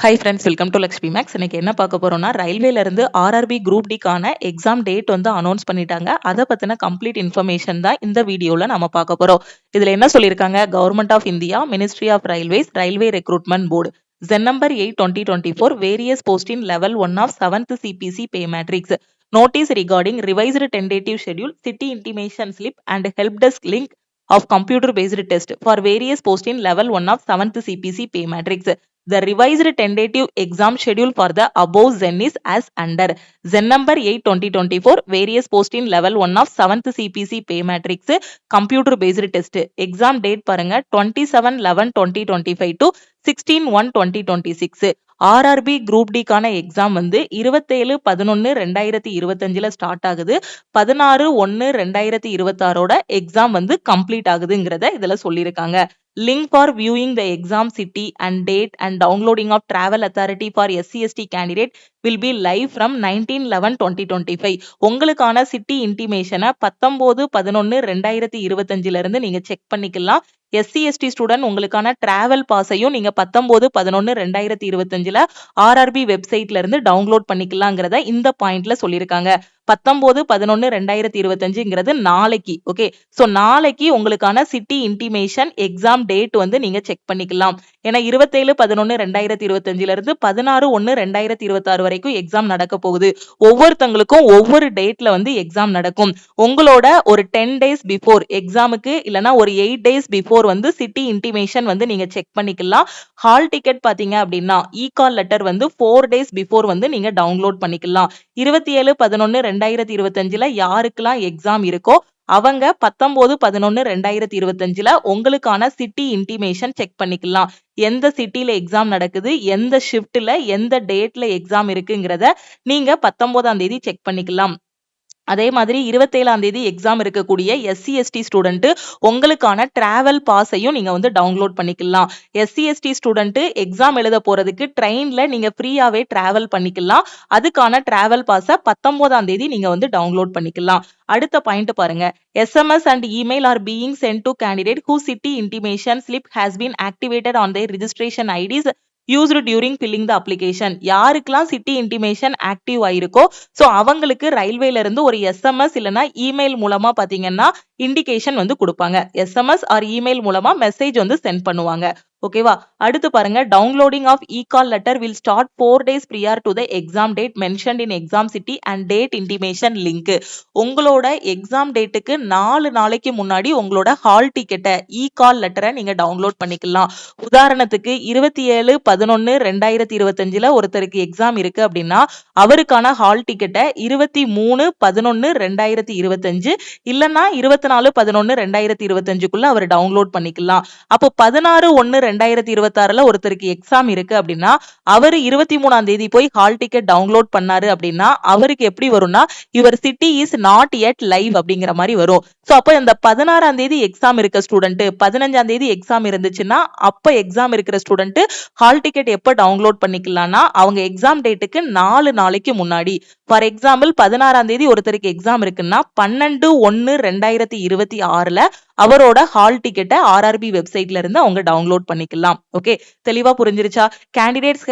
High friends, welcome to Lakshmi maths. இன்னைக்கு என்ன பார்க்க போறோம்னா, ரயில்வேல இருந்து ஆர்ஆர்பி குரூப் டிக்கான எக்ஸாம் டேட் வந்து அனௌன்ஸ் பண்ணிட்டாங்க. அதை பத்தின கம்ப்ளீட் இன்ஃபர்மேஷன் தான் இந்த வீடியோல நம்ம பார்க்க போறோம். இதுல என்ன சொல்லியிருக்காங்க, government of India, ministry of railways, railway recruitment board, Zen number 8/2024, various post in level 1 of 7th CPC pay matrix. Notice regarding revised tentative schedule, city intimation slip and help desk link of computer based test for various post in level 1 of 7th CPC pay matrix. The revised tentative exam schedule for the above Zen is as under. Zen number 8/2024, various post in level 1 of 7th CPC pay matrix, computer based test. Exam date பாருங்க 27/11/2025 to 16/1/2026. RRB group டிக்கான exam வந்து 27/11/2025 start ஆகுது. 16/1/2026 exam வந்து complete ஆகுதுங்கிறத இதுல சொல்லியிருக்காங்க. Link for viewing the exam city and date and downloading of travel authority for SC/ST candidate will be live from 19/11/2025. உங்களுக்கான city இன்டிமேஷனை 19/11/2025 இருந்து நீங்க செக் பண்ணிக்கலாம். SC/ST ஸ்டூடெண்ட் உங்களுக்கான டிராவல் பாஸையும் நீங்க 19/11/2025 ஆர்ஆர்பி வெப்சைட்ல இருந்து டவுன்லோட் பண்ணிக்கலாங்கிறத இந்த பாயிண்ட்ல சொல்லியிருக்காங்க. 19/11/2025 நாளைக்கு. ஓகே, சோ நாளைக்கு உங்களுக்கான சிட்டி இன்டிமேஷன் எக்ஸாம் டேட் வந்து நீங்க செக் பண்ணிக்கலாம். ஏன்னா 27/11/2025 இருந்து 16/1/2026 வரைக்கும் எக்ஸாம் நடக்க போகுது. ஒவ்வொருத்தங்களுக்கும் ஒவ்வொரு டேட்ல வந்து எக்ஸாம் நடக்கும். உங்களோட ஒரு 10 days பிஃபோர் எக்ஸாமுக்கு இல்லனா ஒரு 8 days பிஃபோர் வந்து சிட்டி இன்டிமேஷன் வந்து நீங்க செக் பண்ணிக்கலாம். ஹால் டிக்கெட் பாத்தீங்க அப்படின்னா இ-கால் லெட்டர் வந்து 4 days பிஃபோர் வந்து நீங்க டவுன்லோட் பண்ணிக்கலாம். 27/11/2025 யாருக்கெல்லாம் எக்ஸாம் இருக்கோ அவங்க 19/11/2025 உங்களுக்கான சிட்டி இன்டிமேஷன் செக் பண்ணிக்கலாம். எந்த சிட்டில எக்ஸாம் நடக்குது, எந்த ஷிஃப்ட்ல எந்த டேட்ல எக்ஸாம் இருக்குங்கிறத நீங்க 19ஆம் தேதி செக் பண்ணிக்கலாம். அதே மாதிரி 27ஆம் தேதி எக்ஸாம் இருக்கக்கூடிய SC/ST ஸ்டூடெண்ட் உங்களுக்கான டிராவல் பாஸையும் நீங்க வந்து டவுன்லோட் பண்ணிக்கலாம். SC/ST ஸ்டூடெண்ட் எக்ஸாம் எழுத போறதுக்கு ட்ரெயின்ல நீங்க ஃப்ரீயாவே டிராவல் பண்ணிக்கலாம். அதுக்கான டிராவல் பாஸை 19ஆம் தேதி நீங்க வந்து டவுன்லோட் பண்ணிக்கலாம். அடுத்த பாயிண்ட் பாருங்க, SMS and email are being sent to candidate whose city intimation slip has been activated on their registration IDs used during filling the application. யாருக்கெல்லாம் சிட்டி இன்டிமேஷன் ஆக்டிவ் ஆயிருக்கோ சோ அவங்களுக்கு ரயில்வேல இருந்து ஒரு SMS இல்லனா email மூலமா பாத்தீங்கன்னா indication வந்து கொடுப்பாங்க. SMS ஆர் இமெயில் மூலமா மெசேஜ் வந்து சென்ட் பண்ணுவாங்க. ஓகேவா? அடுத்து பாருங்க, downloading of e call letter will start 4 days prior to the exam date mentioned in exam city and date intimation link. உங்களோட எக்ஸாம் டேட்டுக்கு 4 நாளைக்கு முன்னாடி உங்களோட ஹால் டிக்கெட்டை இ-கால் லெட்டரை நீங்க டவுன்லோட் பண்ணிக்கலாம். உதாரணத்துக்கு 27/11/2025 ஒருத்தருக்கு எக்ஸாம் இருக்கு அப்படின்னா அவருக்கான ஹால் டிக்கெட்டை 23/11/2025 இல்லனா 24/11/2025 அவர் டவுன்லோட் பண்ணிக்கலாம். அப்போ 16/1/2026 ஒருத்தருக்கு எக்ஸாம் இருக்கு அப்படின்னா அவர் 23ஆம் தேதி போய் ஹால் டிக்கெட் டவுன்லோட் பண்ணாரு அப்படின்னா அவருக்கு எப்படி வரும்னா your city is not yet live அப்படிங்கிற மாதிரி வரும். சோ அப்போ இந்த 16ஆம் தேதி எக்ஸாம் இருக்க ஸ்டூடெண்ட் 15ஆம் தேதி எக்ஸாம் இருந்துச்சுன்னா அப்ப எக்ஸாம் இருக்கிற ஸ்டூடெண்ட் ஹால் டிக்கெட் எப்ப டவுன்லோட் பண்ணிக்கலாம்னா அவங்க எக்ஸாம் டேட்டுக்கு 4 நாளைக்கு முன்னாடி. ஃபார் எக்ஸாம்பிள் 16ஆம் தேதி ஒருத்தருக்கு எக்ஸாம் இருக்குன்னா 12/1/2026 அவரோட ஹால் டிக்கெட்டை ஆர்ஆர்பி வெப்சைட்ல இருந்து அவங்க டவுன்லோட் பண்ணிக்கலாம். ஓகே, தெளிவா புரிஞ்சிருச்சா? Candidates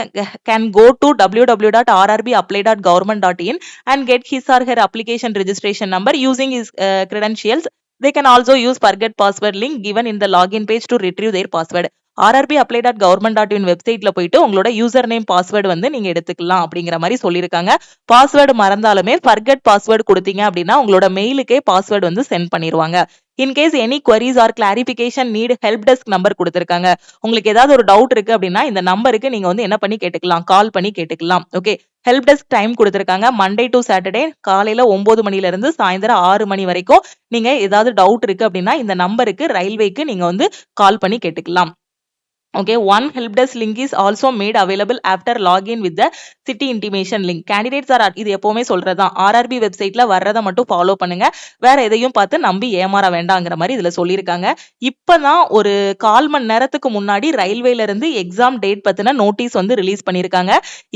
can go to www.rrbapply.government.in and get his or her application registration number using his credentials. They can also use forget password link given in the login page to retrieve their password. rrbapply.government.in வெப்சைட்ல போயிட்டு உங்களோட user name password வந்து நீங்க எடுத்துக்கலாம் அப்படிங்கிற மாதிரி சொல்லியிருக்காங்க. Password மறந்தாலுமே forget password கொடுத்தீங்க அப்படின்னா உங்களோட மெயிலுக்கே பாஸ்வேர்டு வந்து சென்ட் பண்ணிடுவாங்க. In case any queries or clarification need help desk number கொடுத்திருக்காங்க. உங்களுக்கு ஏதாவது ஒரு டவுட் இருக்கு அப்படின்னா இந்த நம்பருக்கு நீங்க வந்து என்ன பண்ணி கேட்டுக்கலாம், கால் பண்ணி கேட்டுக்கலாம். ஓகே, ஹெல்ப் டெஸ்க் டைம் கொடுத்திருக்காங்க. மண்டே டு சாட்டர்டே காலையில 9 மணில இருந்து சாயந்தரம் 6 மணி வரைக்கும் நீங்க ஏதாவது டவுட் இருக்கு அப்படின்னா இந்த நம்பருக்கு ரயில்வேக்கு நீங்க வந்து கால் பண்ணி கேட்டுக்கலாம். Okay, one help desk link is also made available after login with the city intimation link. Candidates are இது எப்பவுமே சொல்றதுதான், ஆர்ஆர்பி வெப்சைட்ல வர்றதை மட்டும் ஃபாலோ பண்ணுங்க, வேற எதையும் பார்த்து நம்பி ஏமாற வேண்டாங்கிற மாதிரி இதுல சொல்லியிருக்காங்க. இப்பதான் ஒரு 1/4 மணி நேரத்துக்கு முன்னாடி ரயில்வேல இருந்து எக்ஸாம் டேட் பத்தின நோட்டீஸ் வந்து ரிலீஸ் பண்ணிருக்காங்க.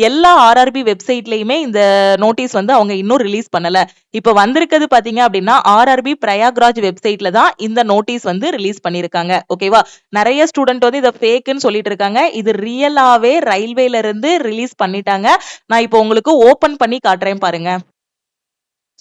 எல்லா ஆர்ஆர்பி வெப்சைட்லயுமே இந்த நோட்டீஸ் வந்து அவங்க இன்னும் ரிலீஸ் பண்ணல. இப்ப வந்திருக்கிறது பாத்தீங்க அப்படின்னா ஆர்ஆர்பி பிரயாக்ராஜ் வெப்சைட்ல தான் இந்த நோட்டீஸ் வந்து ரிலீஸ் பண்ணிருக்காங்க. ஓகேவா? நிறைய ஸ்டூடெண்ட் வந்து இதை ஃபேக் ஃபேக்குன்னு சொல்லிட்டு இருக்காங்க. இது ரியலாவே ரயில்வேல இருந்து ரிலீஸ் பண்ணிட்டாங்க. நான் இப்போ உங்களுக்கு ஓபன் பண்ணி காட்டுறேன் பாருங்க.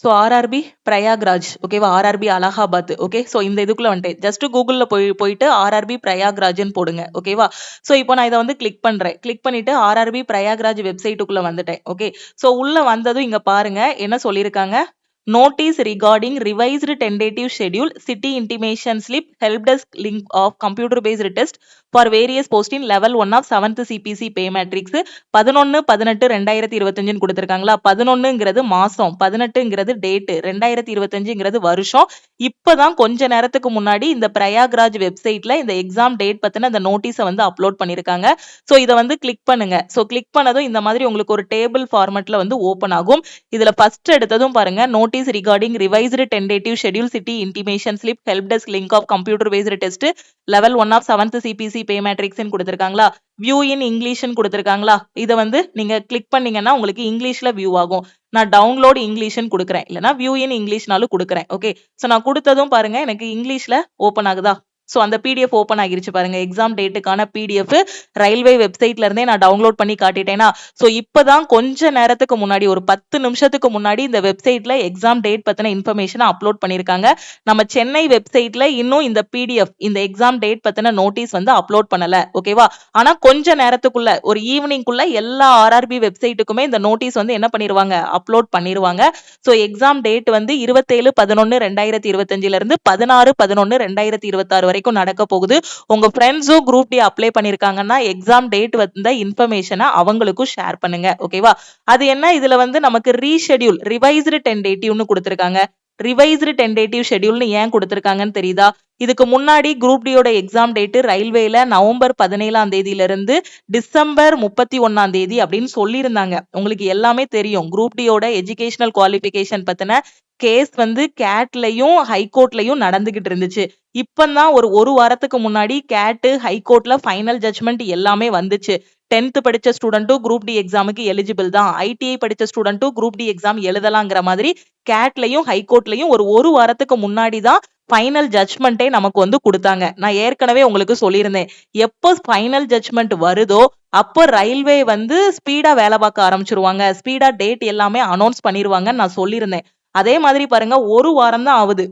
ஸோ ஆர்ஆர்பி பிரயாக்ராஜ், ஓகேவா? RRB Allahabad, okay. ஸோ இந்த இதுக்குள்ள வந்துட்டேன். ஜஸ்ட் கூகுள்ல போயிட்டு ஆர்ஆர்பி பிரயாக்ராஜ்னு போடுங்க, ஓகேவா? ஸோ இப்போ நான் இதை வந்து கிளிக் பண்றேன். கிளிக் பண்ணிட்டு ஆர்ஆர்பி பிரயாக்ராஜ் வெப்சைட்டுக்குள்ள வந்துட்டேன், ஓகே. ஸோ உள்ள வந்ததும் இங்க பாருங்க என்ன சொல்லியிருக்காங்க. Notice regarding revised tentative schedule, city intimation slip, help desk link of computer based test for various post in level 1 of 7th CPC pay matrix 11/18/2025 கொடுத்திருக்காங்களா. 11ங்கிறது மாசம், 18ங்கிறது டேட், 2025ங்கிறது வருஷம். இப்பதான் கொஞ்ச நேரத்துக்கு முன்னாடி இந்த பிரயாக்ராஜ் வெப்சைட்ல இந்த எக்ஸாம் டேட் பத்தின இந்த நோட்டீஸை வந்து அப்லோட் பண்ணிருக்காங்க. ஸோ இதை வந்து கிளிக் பண்ணுங்க. ஸோ கிளிக் பண்ணதும் இந்த மாதிரி உங்களுக்கு ஒரு டேபிள் ஃபார்மேட்ல வந்து ஓப்பன் ஆகும். இதுல ஃபர்ஸ்ட் எடுத்ததும் பாருங்க, notice regarding revised tentative schedule, city intimation slip, help desk link of computer based test level 1 of 7th CPC pay matrix ன்னு கொடுத்திருக்காங்களா. view in English ன்னு கொடுத்திருக்காங்களா. இதை வந்து நீங்க கிளிக் பண்ணீங்கன்னா உங்களுக்கு இங்கிலீஷ்ல வியூ ஆகும். நான் டவுன்லோட் இங்கிலீஷ்னு கொடுக்குறேன், இல்லைன்னா வியூ இன் இங்கிலீஷ்னாலும் கொடுக்குறேன், ஓகே. ஸோ நான் கொடுத்ததும் பாருங்க எனக்கு இங்கிலீஷ்ல ஓப்பன் ஆகுதா. ஸோ அந்த பிடிஎஃப் ஓப்பன் ஆகிருச்சு பாருங்க. எக்ஸாம் டேட்டுக்கான பிடிஎஃப் ரயில்வே வெப்சைட்ல இருந்தே நான் டவுன்லோட் பண்ணி காட்டிட்டேனா. ஸோ இப்பதான் கொஞ்ச நேரத்துக்கு முன்னாடி, ஒரு 10 நிமிஷத்துக்கு முன்னாடி இந்த வெப்சைட்ல எக்ஸாம் டேட் பத்தின இன்ஃபர்மேஷனை அப்லோட் பண்ணிருக்காங்க. நம்ம சென்னை வெப்சைட்ல இன்னும் இந்த பிடிஎஃப், இந்த எக்ஸாம் டேட் பத்தின நோட்டீஸ் வந்து அப்லோட் பண்ணல, ஓகேவா? ஆனா கொஞ்ச நேரத்துக்குள்ள, ஒரு ஈவினிங்குள்ள எல்லா ஆர்ஆர்பி வெப்சைட்டுக்குமே இந்த நோட்டீஸ் வந்து என்ன பண்ணிருவாங்க, அப்லோட் பண்ணிருவாங்க. ஸோ எக்ஸாம் டேட் வந்து 27/11/2025 இருந்து 16/11/2026 வரைக்கும் நடக்க போகுது. உங்க ஃப்ரெண்ட்ஸும் குரூப் டி அப்ளை பண்ணிருக்காங்கன்னா எக்ஸாம் டேட் வந்த இன்ஃபர்மேஷனை அவங்களுக்கும் ஷேர் பண்ணுங்க, ஓகேவா? அது என்ன, இதுல வந்து நமக்கு ரீஷெட்யூல், ரிவைஸ்டு டென்டேட்டிவ்னு கொடுத்திருக்காங்க. ரிவைஸ்டு டென்டேட்டிவ் ஷெட்யூல்னு ஏன் கொடுத்திருக்காங்கன்னு தெரியுதா? இதுக்கு முன்னாடி குரூப் டியோட எக்ஸாம் டேட் ரயில்வேல நவம்பர் 17ஆம் தேதியில இருந்து டிசம்பர் 31ஆம் தேதி அப்படின்னு சொல்லியிருந்தாங்க. உங்களுக்கு எல்லாமே தெரியும். குரூப் டியோட எஜுகேஷனல் குவாலிஃபிகேஷன் பத்தின கேஸ் வந்து கேட்லயும் ஹைகோர்ட்லயும் நடந்துகிட்டு இருந்துச்சு. இப்பதான் ஒரு வாரத்துக்கு முன்னாடி கேட் ஹைகோர்ட்ல ஃபைனல் ஜட்மெண்ட் எல்லாமே வந்துச்சு. 10th படிச்ச ஸ்டூடெண்ட்டும் குரூப் டி எக்ஸாமுக்கு எலிஜிபிள் தான், ஐடிஐ படிச்ச ஸ்டூடெண்ட்டும் குரூப் டி எக்ஸாம் எழுதலாங்கிற மாதிரி கேட்லயும் ஹைகோர்ட்லயும் ஒரு வாரத்துக்கு முன்னாடி தான் ஃபைனல் ஜட்மெண்ட்டே நமக்கு வந்து கொடுத்தாங்க. நான் ஏற்கனவே உங்களுக்கு சொல்லியிருந்தேன், எப்போ ஃபைனல் ஜட்மெண்ட் வருதோ அப்போ ரயில்வே வந்து ஸ்பீடா வேலை பார்க்க ஆரம்பிச்சிருவாங்க, ஸ்பீடா டேட் எல்லாமே அனௌன்ஸ் பண்ணிருவாங்கன்னு நான் சொல்லியிருந்தேன். அதே மாதிரி பாருங்க, ஒரு வாரம் தான் ஆகுது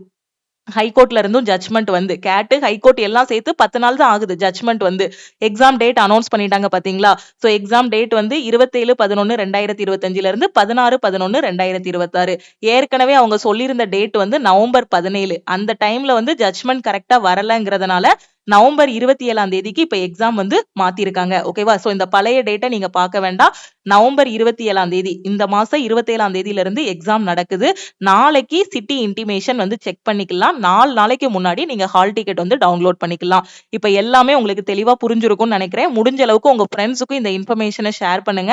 ஹைகோர்ட்ல இருந்தும் ஜட்மெண்ட் வந்து. கேட்டு ஹைகோர்ட் எல்லாம் சேர்த்து 10 நாள் தான் ஆகுது ஜட்மெண்ட் வந்து. எக்ஸாம் டேட் அனௌன்ஸ் பண்ணிட்டாங்க பாத்தீங்களா. சோ எக்ஸாம் டேட் வந்து 27/11/2025 இருந்து 16/11/2026. ஏற்கனவே அவங்க சொல்லியிருந்த டேட் வந்து நவம்பர் 17. அந்த டைம்ல வந்து ஜட்மெண்ட் கரெக்டா வரலங்கிறதுனால நவம்பர் 27ஆம் தேதிக்கு இப்ப எக்ஸாம் வந்து மாத்திருக்காங்க, ஓகேவா? சோ இந்த பழைய டேட்டை நீங்க பார்க்க வேண்டாம். நவம்பர் 27ஆம் தேதி, இந்த மாசம் 27ஆம் தேதியில இருந்து எக்ஸாம் நடக்குது. நாளைக்கு சிட்டி இன்டிமேஷன் வந்து செக் பண்ணிக்கலாம். 4 நாளைக்கு முன்னாடி நீங்க ஹால் டிக்கெட் வந்து டவுன்லோட் பண்ணிக்கலாம். இப்ப எல்லாமே உங்களுக்கு தெளிவா புரிஞ்சிருக்கும்னு நினைக்கிறேன். முடிஞ்ச அளவுக்கு உங்க ஃப்ரெண்ட்ஸுக்கும் இந்த இன்ஃபர்மேஷனை ஷேர் பண்ணுங்க.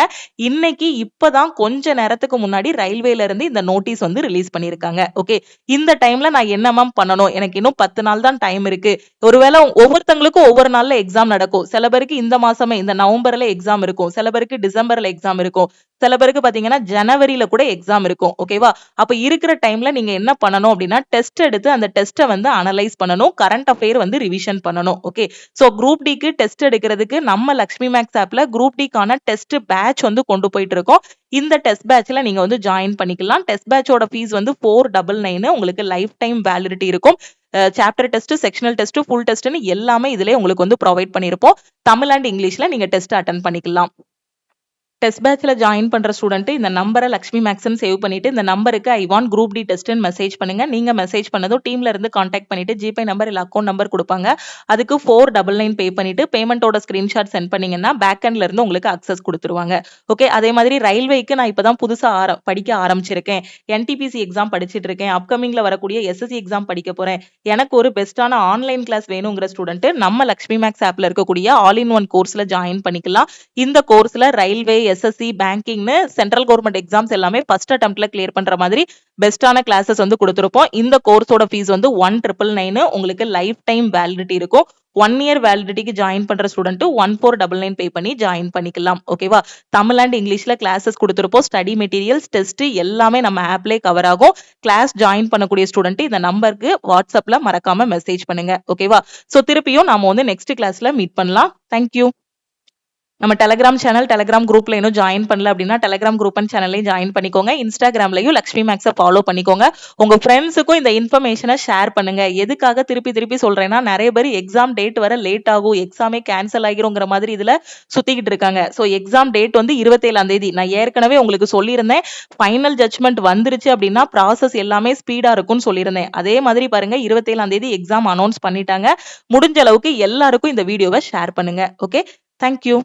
இன்னைக்கு இப்பதான் கொஞ்ச நேரத்துக்கு முன்னாடி ரயில்வேல இருந்து இந்த நோட்டீஸ் வந்து ரிலீஸ் பண்ணிருக்காங்க, ஓகே. இந்த டைம்ல நான் என்ன மேம் பண்ணணும், எனக்கு இன்னும் 10 நாள் தான் டைம் இருக்கு. ஒருவேளை ஒவ்வொருத்தங்களுக்கும் ஒவ்வொரு நாள்ல எக்ஸாம் நடக்கும். சில பேருக்கு இந்த மாசமே, இந்த நவம்பர்ல எக்ஸாம் இருக்கும், சில பேருக்கு டிசம்பர்ல எக்ஸாம் இருக்கும், சில பேருக்கு பாத்தீங்கன்னா ஜனவரியில கூட எக்ஸாம் இருக்கும், ஓகேவா? அப்ப இருக்கிற டைம்ல நீங்க என்ன பண்ணணும் அப்படின்னா, டெஸ்ட் எடுத்து அந்த டெஸ்ட்டை வந்து அனலைஸ் பண்ணணும், கரண்ட் அஃபேர் வந்து ரிவிஷன் பண்ணணும், ஓகே. சோ குரூப் டிக்கு டெஸ்ட் எடுக்கிறதுக்கு நம்ம லக்ஷ்மி மேக்ஸ் ஆப்ல குரூப் டிக்கான டெஸ்ட் பேட்ச் வந்து கொண்டு போயிட்டு இருக்கோம். இந்த டெஸ்ட் பேட்ச்ல நீங்க வந்து ஜாயின் பண்ணிக்கலாம். டெஸ்ட் பேட்சோட ஃபீஸ் வந்து 499. உங்களுக்கு லைஃப் டைம் வேலிடிட்டி இருக்கும். Chapter test, sectional test, full டெஸ்ட்னு எல்லாமே இதுலயே உங்களுக்கு வந்து ப்ரொவைட் பண்ணிருப்போம். தமிழ் அண்ட் இங்கிலீஷ்ல நீங்க டெஸ்ட் அட்டென்ட் பண்ணிக்கலாம். டெஸ்ட் பேட்ச்ல ஜாயின் பண்ற ஸ்டூடெண்ட் இந்த நம்பரை லக்ஷ்மி மேக்ஸ்னு சேவ் பண்ணிட்டு இந்த நம்பருக்கு ஐ வாண்ட் குரூப் டி டெஸ்ட்னு மெசேஜ் பண்ணுங்க. நீங்க மெசேஜ் பண்ணதும் டீம்ல இருந்து கான்டாக்ட் பண்ணிட்டு ஜிபே நம்பர் இல்ல அக்கௌண்ட் நம்பர் கொடுப்பாங்க. அதுக்கு 499 பே பண்ணிட்டு பேமெண்டோட ஸ்கிரீன்ஷாட் சென்ட் பண்ணீங்கன்னா பேக் எண்ட்ல இருந்து உங்களுக்கு அக்சஸ் கொடுத்துருவாங்க, ஓகே. அதே மாதிரி ரயில்வேக்கு நான் இப்பதான் புதுசா படிக்க ஆரம்பிச்சிருக்கேன். என்டிபிசி எக்ஸாம் படிச்சிட்டு இருக்கேன். அப்கமிங்ல வரக்கூடிய எஸ்எஸ்சி எக்ஸாம் படிக்க போறேன். எனக்கு ஒரு பெஸ்டான ஆன்லைன் கிளாஸ் வேணுங்கிற ஸ்டூடெண்ட் நம்ம லக்ஷ்மி மேக்ஸ் ஆப்ல இருக்கக்கூடிய ஆல் இன் ஒன் கோர்ஸ்ல ஜாயின் பண்ணிக்கலாம். இந்த கோர்ஸ்ல ரயில்வே, எஸ்எஸ்சி, பேங்கிங்னு சென்ட்ரல் கவர்மெண்ட் எக்ஸாம்ஸ் எல்லாமே ஃபர்ஸ்ட் அட்டெம்ப்ட்ல கிளியர் பண்ற மாதிரி பெஸ்ட்டான கிளாஸஸ் வந்து கொடுத்துருப்போம். இந்த கோர்ஸோட ஃபீஸ் வந்து 1999. உங்களுக்கு லைஃப் டைம் வேலிடிட்டி இருக்கும். 1 இயர் வேலிடிட்டிக்கு ஜாயின் பண்ற ஸ்டூடெண்ட் 1499 பே பண்ணி ஜாயின் பண்ணிக்கலாம். ஓகேவா? தமிழ் அண்ட் இங்கிலீஷ்ல கிளாஸஸ் கொடுத்துருப்போம். ஸ்டடி மெட்டீரியல்ஸ், டெஸ்ட் எல்லாமே நம்ம ஆப்லயே கவர் ஆகும். கிளாஸ் ஜாயின் பண்ணக்கூடிய ஸ்டூடெண்ட் இந்த நம்பருக்கு வாட்ஸ்அப்ல மறக்காம மெசேஜ் பண்ணுங்க. ஓகேவா? சோ திருப்பியும் நாம வந்து நெக்ஸ்ட் கிளாஸ்ல மீட் பண்ணலாம். தேங்க்யூ. நம்ம டெலிகிராம் சேனல், டெலிகிராம் குரூப்ல இன்னும் ஜாயின் பண்ணல அப்படின்னா டெலிகிராம் குரூப் அண்ட் சேனல்லையும் ஜாயின் பண்ணிக்கோங்க. இன்ஸ்டாகிராம்லயும் லக்ஷ்மி மேக்ஸை ஃபாலோ பண்ணிக்கோங்க. உங்க ஃப்ரெண்ட்ஸுக்கும் இந்த இன்ஃபர்மேஷனை ஷேர் பண்ணுங்க. எதுக்காக திருப்பி திருப்பி சொல்றேன்னா, நிறைய பேர் எக்ஸாம் டேட் வர லேட் ஆகும், எக்ஸாமே கேன்சல் ஆகிருங்கிற மாதிரி இதுல சுத்திக்கிட்டு இருக்காங்க. ஸோ எக்ஸாம் டேட் வந்து 27ஆம் தேதி. நான் ஏற்கனவே உங்களுக்கு சொல்லியிருந்தேன், ஃபைனல் ஜட்ஜ்மெண்ட் வந்துருச்சு அப்படின்னா ப்ராசஸ் எல்லாமே ஸ்பீடா இருக்கும்னு சொல்லியிருந்தேன். அதே மாதிரி பாருங்க, 27ஆம் தேதி எக்ஸாம் அனௌன்ஸ் பண்ணிட்டாங்க. முடிஞ்ச அளவுக்கு எல்லாருக்கும் இந்த வீடியோவை ஷேர் பண்ணுங்க. Okay, thank you.